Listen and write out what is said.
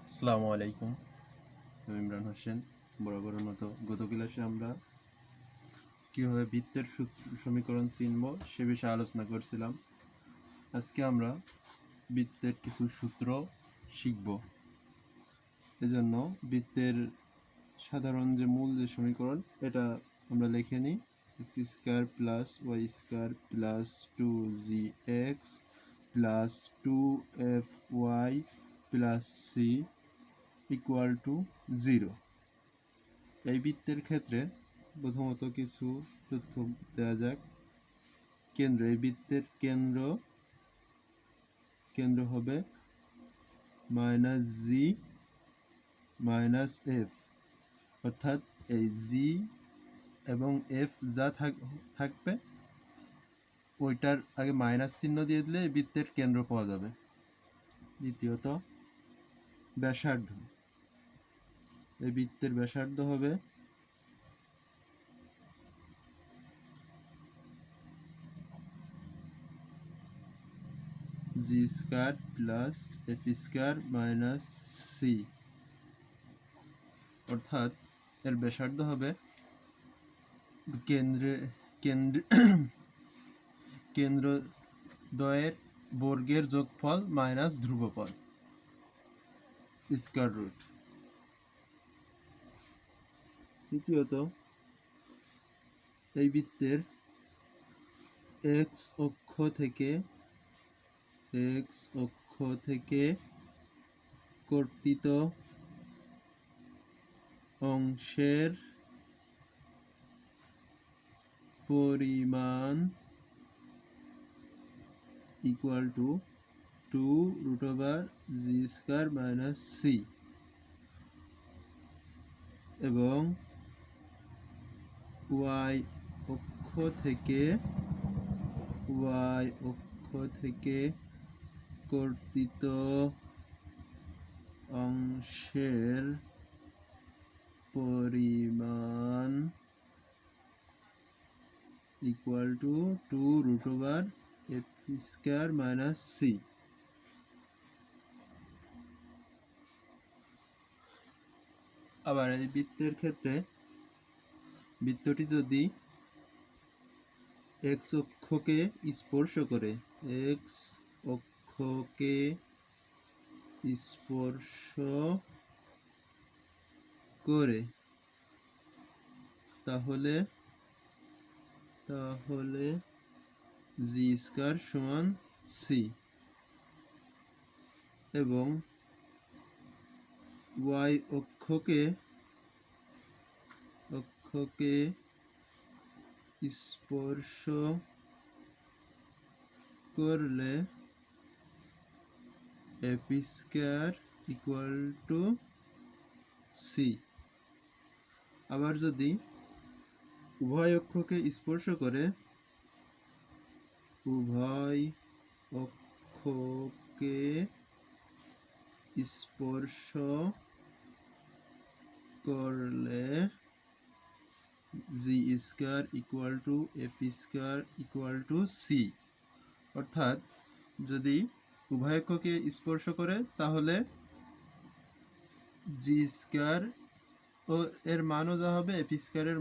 আসসালামু আলাইকুম। আমি ইমরান হোসেন। বরাবরের মতো গত ক্লাসে আমরা কীভাবে বৃত্তের সমীকরণ চিনব সে বিষয়ে আলোচনা করছিলাম। আজকে আমরা বৃত্তের কিছু সূত্র শিখব। এজন্য বৃত্তের সাধারণ যে মূল যে সমীকরণ এটা আমরা লিখে নিই। X square plus y square plus 2gx plus 2fy plus C equal to 0। এই বৃত্তের ক্ষেত্রে প্রথমত কিছু তথ্য দেওয়া যাক। কেন্দ্র, এই বৃত্তের কেন্দ্র হবে -g -f, অর্থাৎ এই g এবং f যা থাকবে ওইটার আগে মাইনাস চিহ্ন দিয়ে দিলে এই বৃত্তের কেন্দ্র পাওয়া যাবে। দ্বিতীয়ত ব্যাসার্ধ, এই বৃত্তের ব্যাসার্ধ হবে g square plus f square minus C, অর্থাৎ এর ব্যাসার্ধ হবে কেন্দ্রদ্বয়ের বর্গের যোগফল মাইনাস ধ্রুবফল স্কয়ার রুট। তৃতীয়ত এই বৃত্তের এক্স অক্ষ থেকে কর্তিত অংশের পরিমাণ equal to 2√g square minus C, এবং ওয়াই অক্ষ থেকে কর্তিত অংশের পরিমাণ equal to 2√f square minus C. আবার এই বৃত্তের ক্ষেত্রে বৃত্তটি যদি এক্স অক্ষকে স্পর্শ করে তাহলে জি স্কয়ার সমান সি, এবং ওয়াই অক্ষকে স্পর্শ করলে f square equal to c. আবার যদি উভয় অক্ষকে স্পর্শ করলে g square equal to f square equal to c, অর্থাৎ যদি উভয় অক্ষকে স্পর্শ করে তাহলে জি স্কয়ার ও এর মানও যা হবে এফ স্কয়ারের